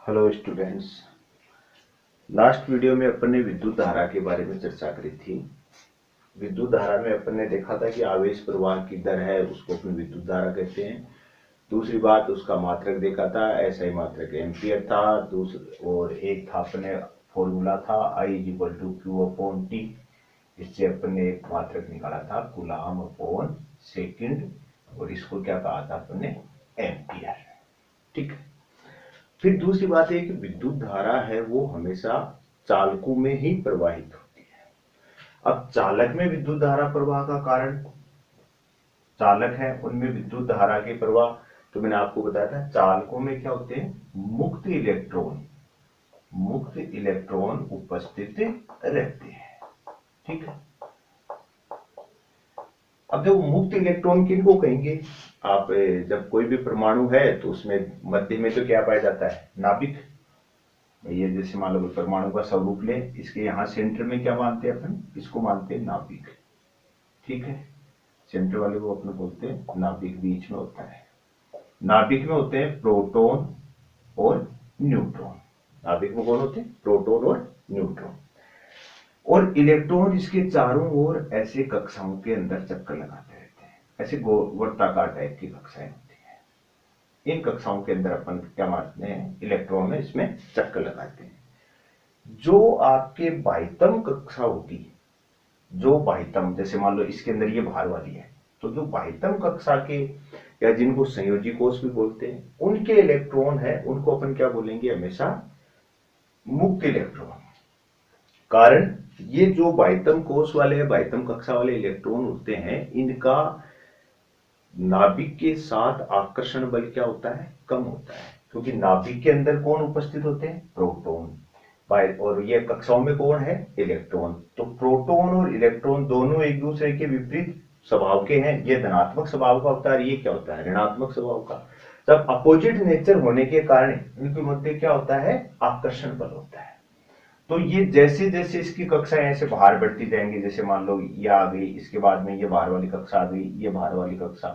Hello students. Last video में अपन ने विद्युत धारा के बारे में चर्चा करी थी। विद्युत धारा में अपन ने देखा था कि आवेश प्रवाह की दर है उसको अपन विद्युत धारा कहते हैं। दूसरी बात उसका मात्रक देखा था, एसआई मात्रक एम्पियर था। और एक था अपने फॉर्मूला था I = Q/T। इससे अपन ने एक मात्रक निकाला था कूलाम/सेकंड, और इसको क्या कहा था अपन ने, एम्पियर। ठीक है। फिर दूसरी बात है कि विद्युत धारा है वो हमेशा चालकों में ही प्रवाहित होती है। अब चालक में विद्युत धारा प्रवाह का कारण, चालक है उनमें विद्युत धारा के प्रवाह, तो मैंने आपको बताया था चालकों में क्या होते हैं, मुक्त इलेक्ट्रॉन उपस्थित रहते हैं। ठीक है। अब देखो मुक्त इलेक्ट्रॉन किनको कहेंगे, आप जब कोई भी परमाणु है तो उसमें मध्य में तो क्या पाया जाता है, नाभिक। ये जैसे मान लो परमाणु का स्वरूप ले, इसके यहाँ सेंटर में क्या मानते हैं अपन, इसको मानते हैं नाभिक। ठीक है। सेंटर वाले को अपन बोलते हैं नाभिक, बीच में होता है। नाभिक में होते हैं प्रोटॉन और न्यूट्रॉन। नाभिक में कौन होते हैं, प्रोटॉन और न्यूट्रॉन। और इलेक्ट्रॉन इसके चारों ओर ऐसे कक्षाओं के अंदर चक्कर लगाते रहते हैं, ऐसे वर्ताकार टाइप की कक्षाएं होती हैं। इन कक्षाओं के अंदर अपन क्या मानते हैं, इलेक्ट्रॉन में इसमें चक्कर लगाते हैं। जो आपके बाह्यतम कक्षा होगी, जो बाह्यतम, जैसे मान लो इसके अंदर ये भार वाली है, तो जो बाह्यतम कक्षा के या जिनको संयोजी कोष भी बोलते हैं, उनके इलेक्ट्रॉन है उनको अपन क्या बोलेंगे, हमेशा मुक्त इलेक्ट्रॉन। कारण ये जो बाह्यतम कोष वाले, बाह्यतम कक्षा वाले इलेक्ट्रॉन होते हैं, इनका नाभिक के साथ आकर्षण बल क्या होता है, कम होता है। क्योंकि नाभिक के अंदर कौन उपस्थित होते हैं, प्रोटॉन, और ये कक्षाओं में कौन है, इलेक्ट्रॉन। तो प्रोटॉन और इलेक्ट्रॉन दोनों एक दूसरे के विपरीत स्वभाव के हैं। ये धनात्मक स्वभाव का होता है, ये क्या होता है, ऋणात्मक स्वभाव का। जब अपोजिट नेचर होने के कारण इनके मध्य क्या होता है, आकर्षण बल होता है। तो ये जैसे जैसे इसकी कक्षाएं ऐसे बाहर बढ़ती जाएंगी, जैसे मान लो ये आ गई, इसके बाद में ये बाहर वाली कक्षा आ गई, ये बाहर वाली कक्षा,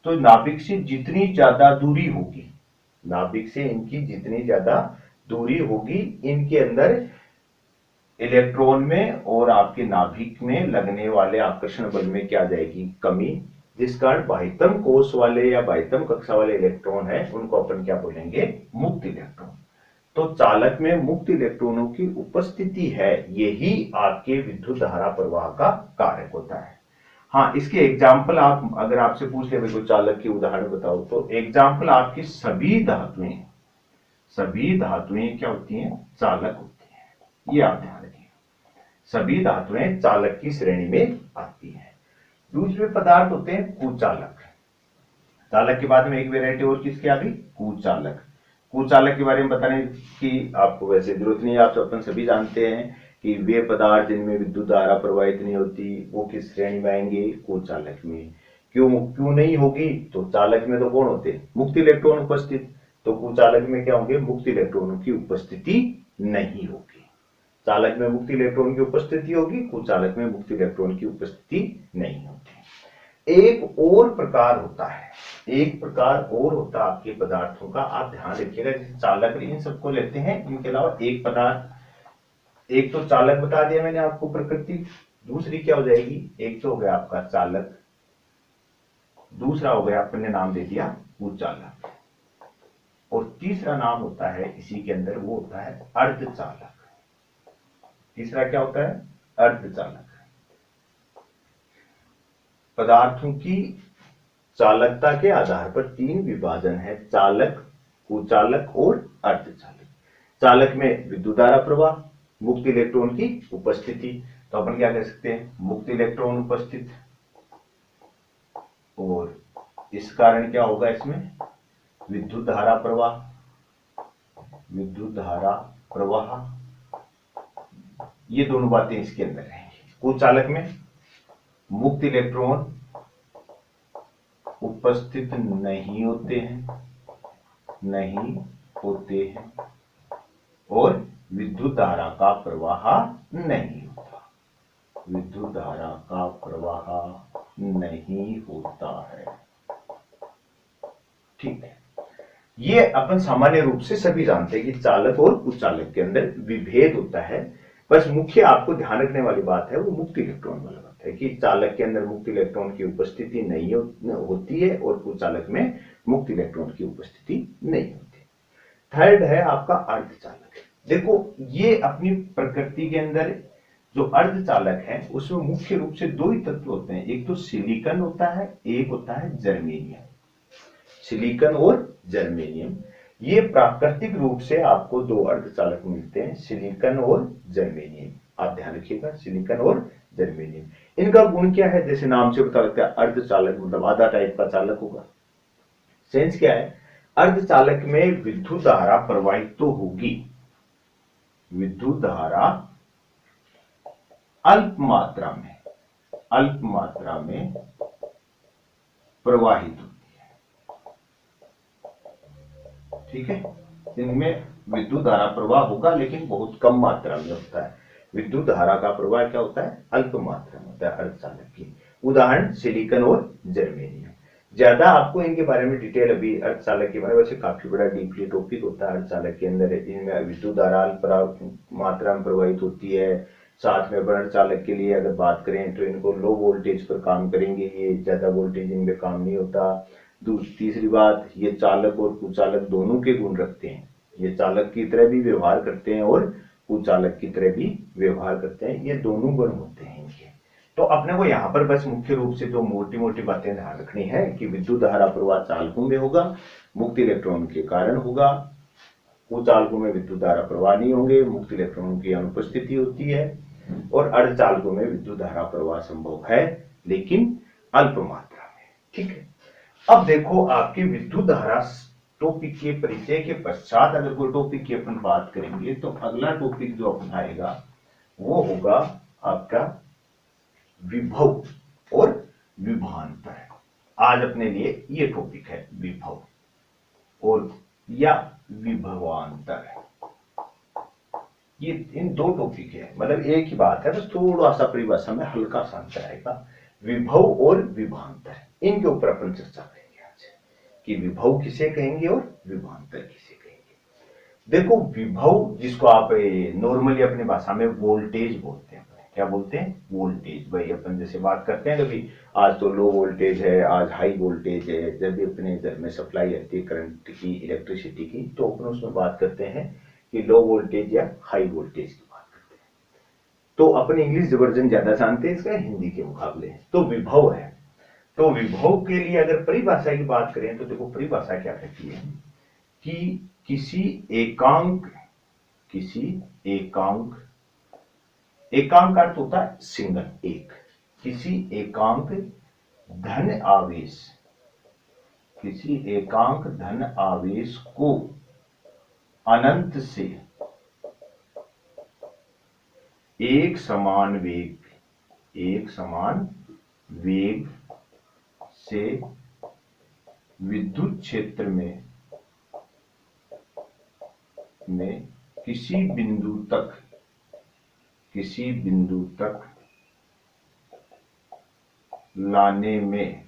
तो नाभिक से जितनी ज्यादा दूरी होगी, नाभिक से इनकी जितनी ज्यादा दूरी होगी, इनके अंदर इलेक्ट्रॉन में और आपके नाभिक में लगने वाले आकर्षण बल में क्या जाएगी, कमी। जिस कारण बाह्यतम कोष वाले या बाह्यतम कक्षा वाले इलेक्ट्रॉन है उनको अपन क्या बोलेंगे, मुक्त इलेक्ट्रॉन। तो चालक में मुक्त इलेक्ट्रॉनों की उपस्थिति है, यही आपके विद्युत धारा प्रवाह का कारक होता है। हाँ, इसके एग्जाम्पल आप अगर आपसे पूछ ले कोई चालक की उदाहरण बताओ, तो एग्जाम्पल आपकी सभी धातुएं क्या होती हैं, चालक होती हैं। ये आप ध्यान रखिए, सभी धातुएं चालक की श्रेणी में आती हैं। दूसरे पदार्थ होते हैं कुचालक। चालक के बाद में एक वेरायटी और किसकी आ गई, कुचालक। कुचालक के बारे में बताने की आपको वैसे जरूरत नहीं है, आप अपन सभी जानते हैं कि वे पदार्थ जिनमें विद्युत धारा प्रवाहित नहीं होती वो किस श्रेणी में आएंगे, कुचालक में। क्यों नहीं होगी, तो चालक में तो कौन होते हैं, मुक्त इलेक्ट्रॉन उपस्थित। तो कुचालक में क्या होंगे, मुक्त इलेक्ट्रॉनों की उपस्थिति नहीं होगी। चालक में मुक्त इलेक्ट्रॉन की उपस्थिति होगी, कुचालक में मुक्त इलेक्ट्रॉन की उपस्थिति नहीं होती। एक और प्रकार होता है, एक प्रकार और होता है आपके पदार्थों का, आप ध्यान रखिएगा। जैसे चालक इन सबको लेते हैं, इनके अलावा एक पदार्थ, एक तो चालक बता दिया मैंने आपको प्रकृति, दूसरी क्या हो जाएगी, एक तो हो गया आपका चालक, दूसरा हो गया अपने नाम दे दिया कुचालक, और तीसरा नाम होता है इसी के अंदर, वो होता है अर्धचालक। तीसरा क्या होता है, अर्धचालक। पदार्थों की चालकता के आधार पर तीन विभाजन है, चालक, कुचालक और अर्धचालक। चालक में विद्युत धारा प्रवाह, मुक्त इलेक्ट्रॉन की उपस्थिति, तो अपन क्या कह सकते हैं, मुक्त इलेक्ट्रॉन उपस्थित, और इस कारण क्या होगा, इसमें विद्युत धारा प्रवाह, विद्युत धारा प्रवाह, ये दोनों बातें इसके अंदर रहेंगी। कुचालक में मुक्त इलेक्ट्रॉन उपस्थित नहीं होते हैं, और विद्युत धारा का प्रवाह नहीं होता, विद्युत धारा का प्रवाह नहीं होता है। ठीक है। ये अपन सामान्य रूप से सभी जानते हैं कि चालक और कुचालक के अंदर विभेद होता है। बस मुख्य आपको ध्यान रखने वाली बात है वो मुक्त इलेक्ट्रॉन वाला बात है कि चालक के अंदर मुक्त इलेक्ट्रॉन की उपस्थिति नहीं होती है और कुचालक में मुक्त इलेक्ट्रॉन की उपस्थिति नहीं होती। थर्ड है आपका अर्धचालक। देखो ये अपनी प्रकृति के अंदर जो अर्धचालक है उसमें मुख्य रूप से दो ही तत्व होते हैं, एक तो सिलिकॉन होता है, एक होता है जर्मेनियम। सिलिकॉन और जर्मेनियम, ये प्राकृतिक रूप से आपको दो अर्धचालक मिलते हैं, सिलिकॉन और जर्मेनियम। आप ध्यान रखिएगा, सिलिकॉन और जर्मेनियम। इनका गुण क्या है, जैसे नाम से पता लगता है अर्धचालक मतलब आधा टाइप का चालक होगा। सेंस क्या है, अर्धचालक में विद्युत धारा प्रवाहित तो होगी, विद्युत धारा अल्प मात्रा में प्रवाहित होती है। ठीक है, इनमें विद्युत धारा प्रवाह होगा लेकिन बहुत कम मात्रा में होता है। विद्युत धारा का प्रवाह क्या होता है, अल्प मात्रा में होता है अर्धचालक की। उदाहरण सिलिकॉन और जर्मेनियम। ज्यादा आपको इनके बारे में डिटेल अभी अर्धचालक के बारे में, वैसे काफी बड़ा डीपली टॉपिक होता है अर्धचालक के अंदर। इनमें विद्युत धारा अल्प मात्रा में प्रवाहित होती है। साथ में अर्धचालक के लिए अगर बात करें तो इनको लो वोल्टेज पर काम करेंगे, ये ज्यादा वोल्टेज इनमें काम नहीं होता। तीसरी बात, ये चालक और कुचालक दोनों के गुण रखते हैं। ये चालक की तरह भी व्यवहार करते हैं और कुचालक की तरह भी व्यवहार करते हैं, ये दोनों गुण होते हैं इनके। तो अपने को यहाँ पर बस मुख्य रूप से तो मोटी मोटी बातें ध्यान रखनी है कि विद्युत धारा प्रवाह चालकों में होगा, मुक्त इलेक्ट्रॉन के कारण होगा। कुचालकों में विद्युत धारा प्रवाह नहीं होंगे, मुक्त इलेक्ट्रॉनों की अनुपस्थिति होती है। और अर्धचालकों में विद्युत धारा प्रवाह संभव है लेकिन अल्प मात्रा में। ठीक है, अब देखो आपकी विद्युत धारा टॉपिक के परिचय के पश्चात अगर कोई टॉपिक की अपन बात करेंगे तो अगला टॉपिक जो अपन आएगा वो होगा आपका विभव और विभवांतर। आज अपने लिए ये टॉपिक है, विभव और या विभवांतर। ये इन दो टॉपिक है, मतलब एक ही बात है, बस थोड़ा सा परिभाषा में हल्का सा अंतर आएगा। विभव और विभवांतर, इनके ऊपर अपन चर्चा करेंगे आज कि विभव किसे कहेंगे और विभवांतर किसे कहेंगे। देखो विभव जिसको आप नॉर्मली अपनी भाषा में वोल्टेज बोलते हैं, क्या बोलते हैं, वोल्टेज। भाई अपन जैसे बात करते हैं कभी, आज तो लो वोल्टेज है, आज हाई वोल्टेज है। जब भी अपने घर में सप्लाई आती है करंट की, इलेक्ट्रिसिटी की, तो अपन उसमें बात करते हैं कि लो वोल्टेज या हाई वोल्टेज की बात करते हैं। तो अपन इंग्लिश वर्जन ज्यादा जानते हैं इसका हिंदी के मुकाबले। तो विभव है, तो विभव के लिए अगर परिभाषा की बात करें तो देखो परिभाषा क्या कहती है कि किसी एकांक का अर्थ होता है सिंगल, एक, किसी एकांक धन आवेश को अनंत से एक समान वेग से विद्युत क्षेत्र में किसी बिंदु तक लाने में,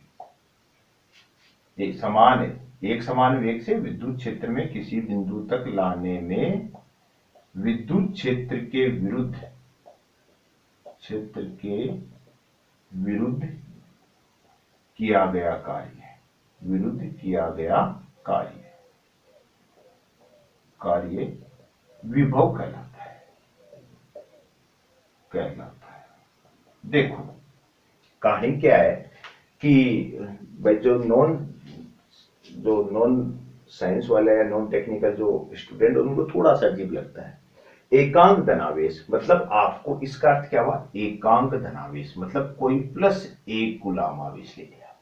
एक समान वेग से विद्युत क्षेत्र में किसी बिंदु तक लाने में विद्युत क्षेत्र के विरुद्ध किया गया कार्य विभव कहलाता है। देखो कहानी क्या है कि भाई जो नॉन साइंस वाले या नॉन टेक्निकल जो स्टूडेंट उनको थोड़ा सा अजीब लगता है। एकांक धनावेश मतलब आपको इसका अर्थ क्या हुआ, एकांक धनावेश मतलब कोई प्लस एक कूलाम आवेश ले लिया।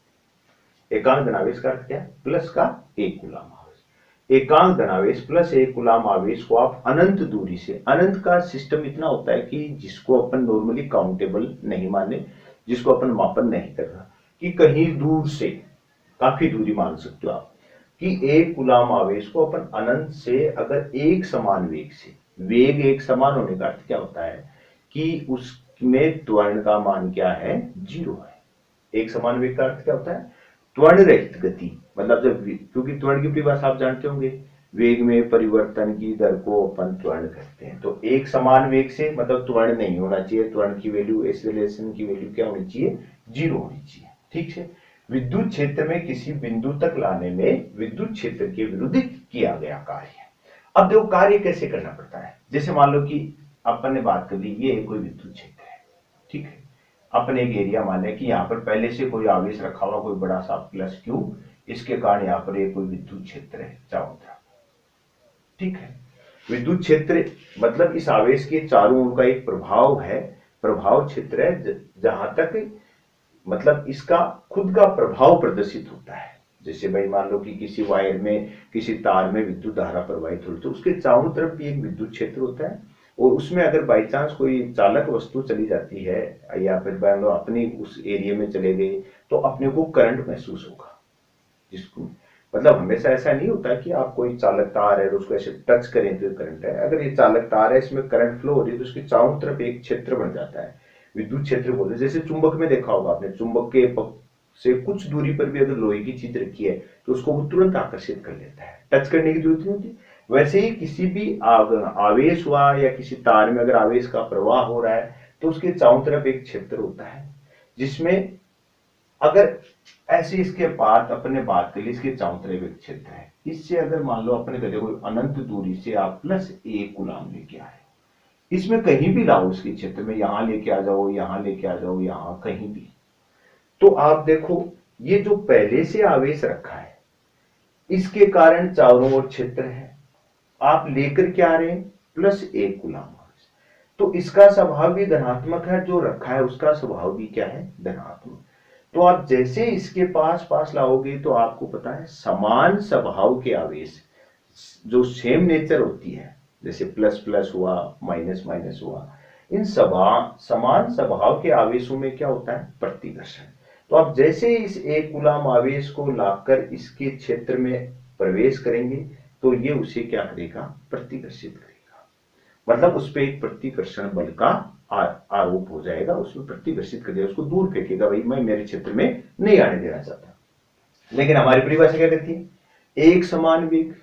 एकांक धनावेश का अर्थ क्या है, प्लस का एक कूलाम आवेश। एकांक धनावेश प्लस एक कूलाम आवेश को आप अनंत दूरी से, अनंत का सिस्टम इतना होता है कि जिसको अपन नॉर्मली काउंटेबल नहीं माने, जिसको अपन मापन नहीं कर रहा, कि कहीं दूर से काफी दूरी मान सकते हो आप, कि एक कूलाम आवेश को अपन अनंत से अगर एक समान वेग से, वेग एक समान होने का अर्थ क्या होता है कि उसमें त्वरण का मान क्या है, 0 है। एक समान वेग का अर्थ क्या होता है, त्वरण रहित गति, मतलब जब क्योंकि त्वरण की परिभाषा आप जानते होंगे, वेग में परिवर्तन की दर को अपन त्वरण कहते हैं। तो एक समान वेग से मतलब त्वरण नहीं होना चाहिए, त्वरण की वैल्यू, एक्सेलरेशन की वैल्यू क्या होनी चाहिए, 0 होनी चाहिए। ठीक है। विद्युत क्षेत्र में किसी बिंदु तक लाने में विद्युत क्षेत्र के विरुद्ध किया गया कार्य। अब देखो कार्य कैसे करना पड़ता है। जैसे मान लो कि अपन ने बात कर ली, ये कोई विद्युत क्षेत्र है, ठीक है। अपन एक एरिया माने कि यहाँ पर पहले से कोई आवेश रखा हुआ, कोई बड़ा सा प्लस क्यू, इसके कारण यहाँ पर एक कोई विद्युत क्षेत्र है चारों तरफ, ठीक है। विद्युत क्षेत्र मतलब इस आवेश के चारों ओर का एक प्रभाव है, प्रभाव क्षेत्र है, जहां तक मतलब इसका खुद का प्रभाव प्रदर्शित होता है। जैसे भाई मान लो कि किसी वायर में, किसी तार में विद्युत धारा प्रवाहित हो, तो उसके चारों तरफ भी एक विद्युत क्षेत्र होता है, और उसमें अगर बाई चांस कोई चालक वस्तु चली जाती है या फिर मान लो अपनी उस एरिया में चले गए, तो अपने को करंट महसूस होगा। जिसको मतलब हमेशा ऐसा नहीं होता कि आप कोई चालक तार है उसको ऐसे टच करें तो करंट है। अगर ये चालक तार है, इसमें करंट फ्लो हो रही है, तो उसके चारों तरफ एक क्षेत्र बन जाता है, विद्युत क्षेत्र बोलते हैं। जैसे चुंबक में देखा होगा आपने, चुंबक के से कुछ दूरी पर भी अगर लोहे की चीज रखी है तो उसको वो तुरंत आकर्षित कर लेता है, टच करने की जरूरत नहीं होती। वैसे ही किसी भी आवेश हुआ या किसी तार में अगर आवेश का प्रवाह हो रहा है, तो उसके चारों तरफ एक क्षेत्र होता है, जिसमें अगर ऐसे इसके पास अपने बात के लिए इसके चारों तरफ एक क्षेत्र है। इससे अगर मान लो अपने कहते कोई अनंत दूरी से आप +1 कूलम लेके आए, इसमें कहीं भी लाओ, उसके क्षेत्र में यहां लेके आ जाओ, यहां लेके आ जाओ, यहां कहीं भी, तो आप देखो ये जो पहले से आवेश रखा है इसके कारण चारों ओर क्षेत्र है, आप लेकर क्या आ रहे हैं, +1 कूलम। तो इसका स्वभाव भी धनात्मक है, जो रखा है उसका स्वभाव भी क्या है, धनात्मक। तो आप जैसे इसके पास पास लाओगे तो आपको पता है समान स्वभाव के आवेश, जो सेम नेचर होती है, जैसे प्लस प्लस हुआ, माइनस माइनस हुआ, इन समान स्वभाव के आवेशों में क्या होता है, प्रतिकर्षण। तो आप जैसे इस 1 कूलम आवेश को लाकर इसके क्षेत्र में प्रवेश करेंगे, तो ये उसे क्या करेगा, प्रतिकर्षित करेगा। मतलब उस पर एक प्रतिकर्षण बल का आरोप हो जाएगा, उसमें प्रतिकर्षित कर देगा, उसको दूर फेंकेगा, भाई मैं मेरे क्षेत्र में नहीं आने देना चाहता। लेकिन हमारी परिभाषा क्या कहती है, एक समान वेग।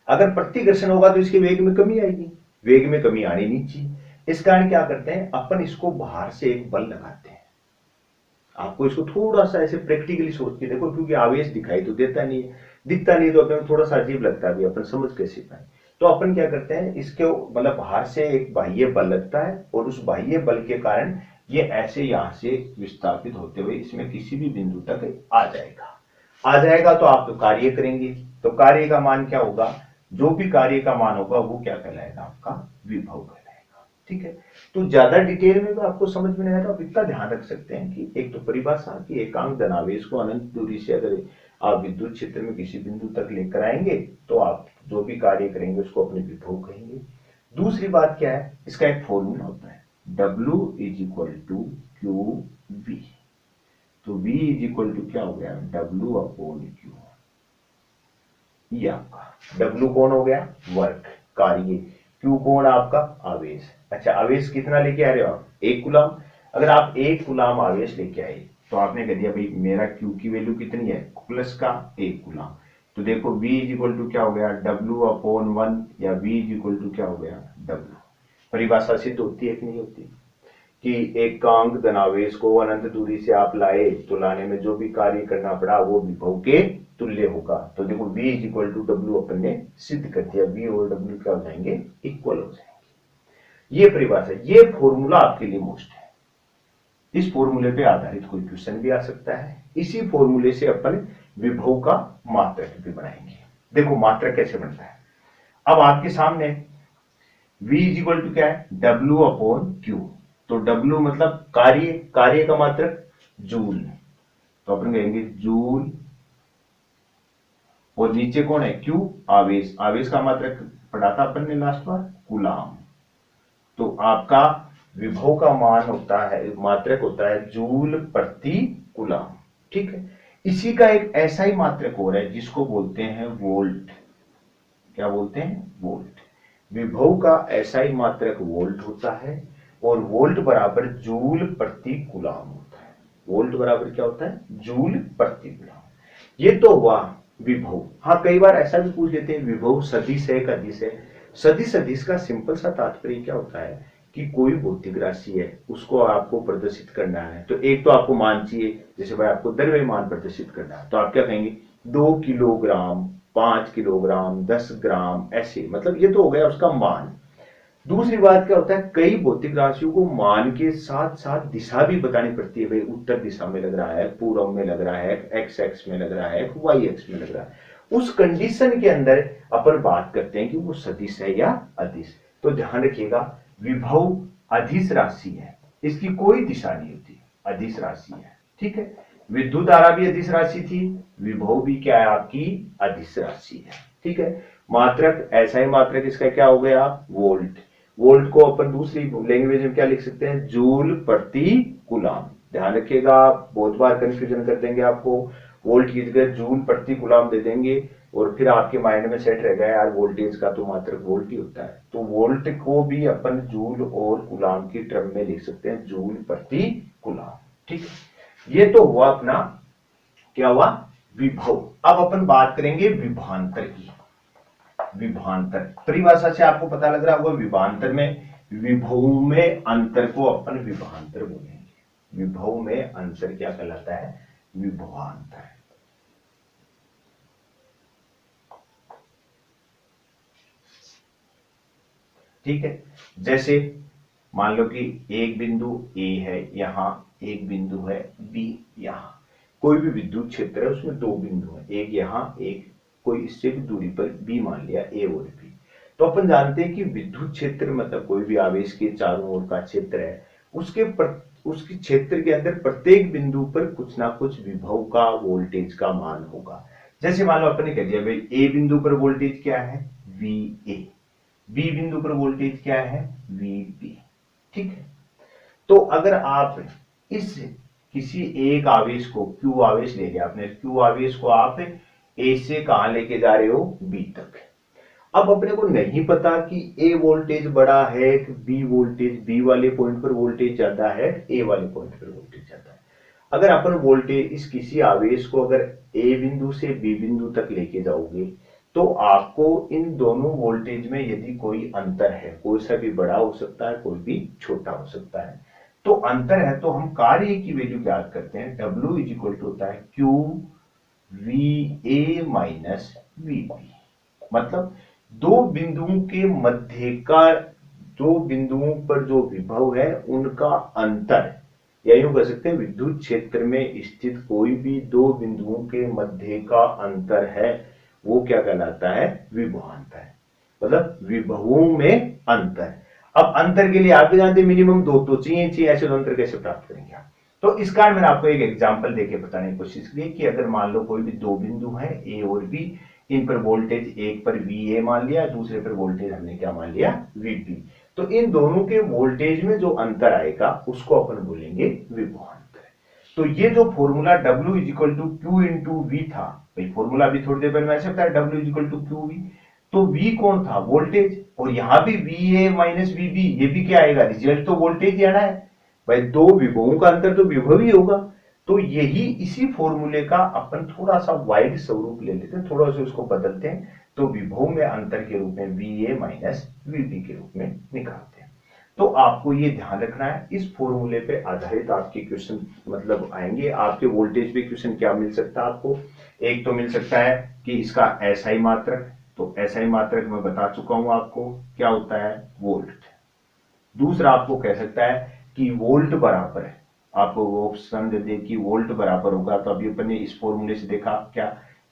अगर प्रतिकर्षण होगा तो इसके वेग में कमी आएगी, वेग में कमी आनी नहीं चाहिए। इस कारण क्या करते हैं अपन, इसको बाहर से एक बल लगाते हैं। आपको इसको थोड़ा सा ऐसे प्रैक्टिकली सोच के देखो, क्योंकि आवेश दिखाई तो देता नहीं है, दिखता नहीं तो अपन थोड़ा सा अजीब लगता है, अपन समझ कैसे पाए। तो अपन क्या करते हैं, इसके मतलब बाहर से एक बाह्य बल लगता है, और उस बाह्य बल के कारण ये ऐसे यहां से विस्थापित होते हुए इसमें किसी भी बिंदु तक आ जाएगा। तो आप तो कार्य करेंगे, तो कार्य का मान क्या होगा, जो भी कार्य का मान होगा वो क्या कहलाएगा, आपका विभव कहलाएगा। ठीक है। तो ज्यादा डिटेल में तो आपको समझ में नहीं आएगा, इतना ध्यान रख सकते हैं कि एक तो परिभाषा की एकांक धनावेश को अनंत दूरी से अगर आप विद्युत क्षेत्र में किसी बिंदु तक लेकर आएंगे, तो आप जो भी कार्य करेंगे उसको अपने विभव कहेंगे। दूसरी बात क्या है, इसका एक फॉर्मूला होता है, W = QV। तो V = क्या हो गया, W/Q। ये आपका W कौन हो गया, वर्क, कार्य, Q कौन आपका, आवेश। अच्छा, आवेश कितना लेके आ रहे हो आप, 1 कूलम। अगर आप 1 कूलम आवेश लेके आए तो आपने कह दिया भाई मेरा Q की वैल्यू कितनी है, प्लस का 1 कूलम। तो देखो V = क्या हो गया, W/1, या V = क्या हो गया, W। परिभाषा सिद्ध होती है कि नहीं होती, कि एकांक धनावेश को अनंत दूरी से आप लाए तो लाने में जो भी कार्य करना पड़ा वो विभव के तुल्य होगा। तो देखो V = W अपन ने सिद्ध कर दिया, V और W क्या हो जाएंगे, इक्वल हो जाएंगे। ये परिभाषा, ये फॉर्मूला आपके लिए मोस्ट है। इस फॉर्मूले पे आधारित कोई क्वेश्चन भी आ सकता है। इसी फॉर्मूले से अपन विभव का मात्रक भी बनाएंगे। देखो मात्रक कैसे बनता है, अब आपके सामने V = क्या है, W/Q। तो W मतलब कार्य, कार्य का मात्रक जूल, तो अपन कहेंगे जूल, और नीचे कौन है, Q, आवेश, आवेश का मात्रक पढ़ा था अपन ने लास्ट बार, कूलम। तो आपका विभव का मान होता है, मात्रक होता है जूल प्रति कूलम। ठीक है। इसी का एक ऐसा ही मात्रक हो रहा है जिसको बोलते हैं वोल्ट। क्या बोलते हैं, वोल्ट। विभव का ऐसा ही मात्रक वोल्ट होता है, और वोल्ट बराबर जूल प्रति कूलम होता है। वोल्ट बराबर क्या होता है, जूल प्रति कूलम। ये तो हुआ विभव। हाँ, कई बार ऐसा भी पूछ लेते हैं विभव सदिश है अदिश है। सदिश अदिश का सिंपल सा तात्पर्य क्या होता है कि कोई भौतिक राशि है उसको आपको प्रदर्शित करना है, तो एक तो आपको मान चाहिए, जैसे भाई आपको द्रव्यमान प्रदर्शित करना है तो आप क्या कहेंगे 2 किलोग्राम, 5 किलोग्राम, 10 ग्राम, ऐसे, मतलब ये तो हो गया उसका मान। दूसरी बात क्या होता है, कई भौतिक राशियों को मान के साथ साथ दिशा भी बतानी पड़ती है, भाई उत्तर दिशा में लग रहा है, पूर्व में लग रहा है, एक्स एक्स में लग रहा है, वाई एक्स में लग रहा है। उस कंडीशन के अंदर अपन बात करते हैं कि वो सदिश है या अदिश। तो ध्यान रखिएगा, विभव अदिश राशि है, इसकी कोई दिशा नहीं होती, अदिश राशि है, ठीक है। विद्युत धारा भी अदिश राशि थी, विभव भी क्या है आपकी अदिश राशि है, ठीक है। मात्रक, ऐसा ही मात्रक इसका क्या हो गया वोल्ट। वोल्ट को अपन दूसरी लैंग्वेज में क्या लिख सकते हैं, जूल प्रति कूलाम। ध्यान रखिएगा, बहुत बार कंफ्यूजन कर देंगे आपको, वोल्ट की जगह जूल प्रति कूलाम दे देंगे और फिर आपके माइंड में सेट रहेगा यार वोल्टेज का तो मात्रक वोल्ट ही होता है। तो वोल्ट को भी अपन जूल और कूलाम की टर्म में लिख सकते हैं, जूल प्रति कूलाम, ठीक है। ये तो हुआ अपना क्या हुआ विभव। अब अपन बात करेंगे विभवांतर की। विभवांतर परिभाषा से आपको पता लग रहा होगा, विभवांतर में विभव में अंतर को अपन विभवांतर बोलेंगे। विभव में अंतर क्या कहलाता है, विभवांतर, ठीक है। जैसे मान लो कि एक बिंदु ए है, यहां एक बिंदु है बी, यहां कोई भी विद्युत क्षेत्र है उसमें दो बिंदु है, एक यहां एक कोई इससे भी दूरी पर बी मान लिया, ए और बी। तो अपन जानते हैं कि विद्युत क्षेत्र मतलब कोई भी आवेश के चारों ओर का क्षेत्र है, उसके क्षेत्र के अंदर प्रत्येक बिंदु पर कुछ ना कुछ विभव का वोल्टेज का मान होगा। जैसे मान लो अपन ने कह दिया भाई ए बिंदु पर वोल्टेज क्या है वी ए, बी बिंदु पर वोल्टेज क्या है वी बी, ठीक है। तो अगर आप इस किसी एक आवेश को Q आवेश ले लिया आपने, Q आवेश को आप A से कहां लेके जा रहे हो B तक। अब अपने को नहीं पता कि A वोल्टेज बड़ा है कि B वोल्टेज, B वाले पॉइंट पर वोल्टेज ज्यादा है, A वाले पॉइंट पर वोल्टेज ज्यादा है। अगर अपन वोल्टेज इस किसी आवेश को अगर A बिंदु से B बिंदु तक लेके जाओगे तो आपको इन दोनों वोल्टेज में यदि कोई अंतर है, कोई सा भी बड़ा हो सकता है, कोई भी छोटा हो सकता है, तो अंतर है तो हम कार्य की वैल्यू ज्ञात करते हैं, W इज इक्वल टू होता है Q V A minus V B. मतलब दो बिंदुओं के मध्य का, दो बिंदुओं पर जो विभव है उनका अंतर, या यूं कह सकते हैं विद्युत क्षेत्र में स्थित कोई भी दो बिंदुओं के मध्य का अंतर है, वो क्या कहलाता है विभवांतर, मतलब विभवों में अंतर। अब अंतर के लिए आप भी जानते हैं मिनिमम दो तो चाहिए, ऐसे तो अंतर कैसे प्राप्त करेंगे आप। तो इस कारण मैंने आपको एक एग्जांपल देके बताने की कोशिश की कि अगर मान लो कोई भी दो बिंदु है ए और बी, इन पर वोल्टेज एक पर वी ए मान लिया, दूसरे पर वोल्टेज हमने क्या मान लिया वी बी, तो इन दोनों के वोल्टेज में जो अंतर आएगा उसको अपन बोलेंगे विभवांतर। तो ये जो formula W is equal to Q into V था, भाई फॉर्मूला भी थोड़ी देर पहले मैं ऐसे बताया W is equal to Q V, तो V कौन था वोल्टेज, और यहां भी V A minus V B, ये भी क्या आएगा रिजल्ट तो वोल्टेज ही आना है, भाई दो विभवों का अंतर तो विभव ही होगा। तो यही इसी फॉर्मूले का अपन थोड़ा सा वाइड स्वरूप ले लेते हैं, थोड़ा सा उसको बदलते हैं, तो विभव में अंतर के रूप में V A minus V B के रूप में निकालते हैं। तो आपको ये ध्यान रखना है, इस फॉर्मूले पे आधारित आपके क्वेश्चन मतलब आएंगे। आपके वोल्टेज पे क्वेश्चन क्या मिल सकता है आपको, एक तो मिल सकता है कि इसका एसआई मात्रक, तो एसआई मात्रक मैं बता चुका हूं आपको क्या होता है वोल्ट। दूसरा आपको कह सकता है कि वोल्ट बराबर है, आपको वो ऑप्शन दे दे कि वोल्ट बराबर होगा, तो अभी अपन ने इस फॉर्मूले से देखा क्या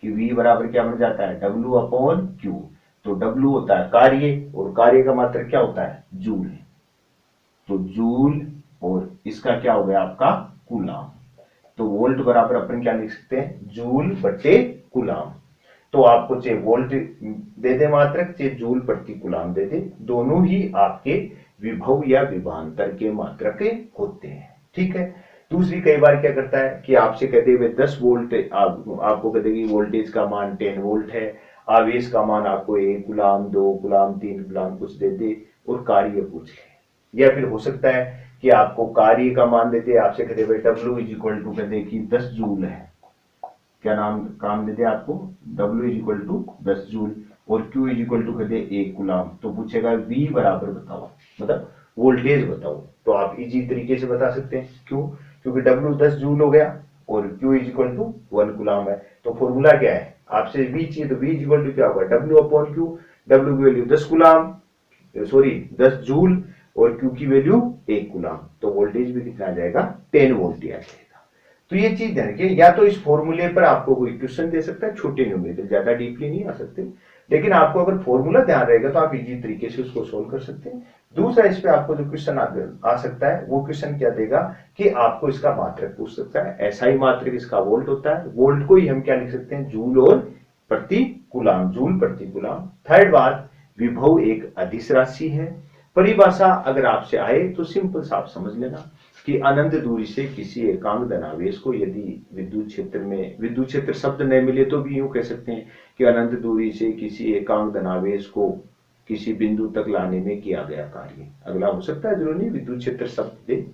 कि V बराबर क्या बन जाता है W अपॉन Q, तो W होता है कार्य और कार्य का मात्रक क्या होता है जूल, तो जूल और इसका क्या हो गया आपका कूलाम, तो वोल्ट बराबर अपन क्या लिख सकते हैं जूल बटे कूलाम। तो आपको चाहे वोल्ट दे दे मात्रक, चाहे जूल प्रति कूलाम दे दे, दोनों ही आपके विभव या विभवांतर के मात्रक होते हैं, ठीक है। दूसरी कई बार क्या करता है कि आपसे कहते हुए 10 वोल्ट आपको कह देगी वोल्टेज का मान 10 वोल्ट है, आवेश का मान आपको 1 गुलाम 2 गुलाम 3 गुलाम कुछ दे दे और कार्य पूछ ले। या फिर हो सकता है कि आपको कार्य का मान देते आपसे कहते हुए W इज इक्वल टू कहते कि 10 जूल है, क्या नाम काम दे दे आपको, W is equal to 10 joule और Q इज इक्वल टू कर दे 1 गुलाम, तो पूछेगा V बराबर बताओ, मतलब वोल्टेज बताओ। तो आप इजी तरीके से बता सकते हैं, क्यों, क्योंकि W 10 जूल हो गया और Q इज इक्वल टू 1 गुलाम है। तो फॉर्मूला क्या है, आपसे V चाहिए तो V इज इक्वल टू क्या होगा, W अपॉन Q। W की वैल्यू 10 गुलाम, सॉरी 10 जूल और Q की वैल्यू 1 गुलाम, तो वोल्टेज भी कितना आ जाएगा, 10 वोल्ट आ जाएगा। तो ये चीज ध्यान रखिए, या तो इस फॉर्मूले पर आपको कोई क्वेश्चन दे सकता है, छोटे न्यूमेरिकल, ज्यादा डीपली नहीं आ सकते, लेकिन आपको अगर फॉर्मूला ध्यान रहेगा तो आप इजी तरीके से उसको सोल्व कर सकते हैं। दूसरा, इस पे आपको जो क्वेश्चन आ सकता है, वो क्वेश्चन क्या देगा कि आपको इसका मात्रक पूछ सकता है। SI मात्रक इसका वोल्ट होता है, वोल्ट को ही हम क्या लिख सकते हैं, जूल और प्रति गुलाम, जूल प्रति गुलाम। थर्ड बात, विभव एक अदिश राशि है। परिभाषा अगर आपसे आए तो सिंपल सा आप समझ लेना कि अनंत दूरी से किसी एकांक धनावेश को यदि विद्युत क्षेत्र में, विद्युत क्षेत्र शब्द नहीं मिले तो भी यूं कह सकते हैं कि अनंत दूरी से किसी एकांक धनावेश को किसी बिंदु तक लाने में किया गया कार्य। अगला हो सकता है, जरूरी नहीं विद्युत क्षेत्र शब्द दे,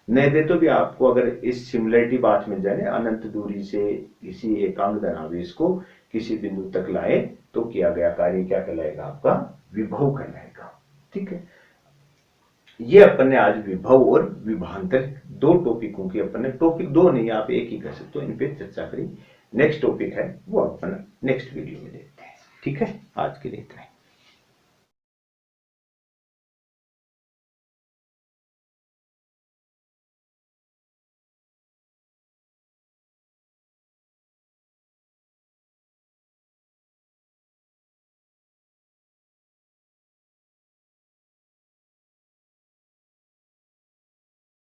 नहीं दे तो भी आपको अगर इस सिमिलरिटी बात मिल जाए, अनंत दूरी से किसी एकांक धनावेश को किसी बिंदु तक लाए तो किया गया कार्य क्या कहलाएगा, आपका विभव कहलाएगा। ठीक है, ये अपन ने आज विभव और विभवांतर दो टॉपिकों की, अपन ने टॉपिक दो नहीं, आप एक ही कर सकते हो, इन पे चर्चा करी। नेक्स्ट टॉपिक है वो अपन नेक्स्ट वीडियो में देखते हैं। ठीक है, आज के लिए इतना ही।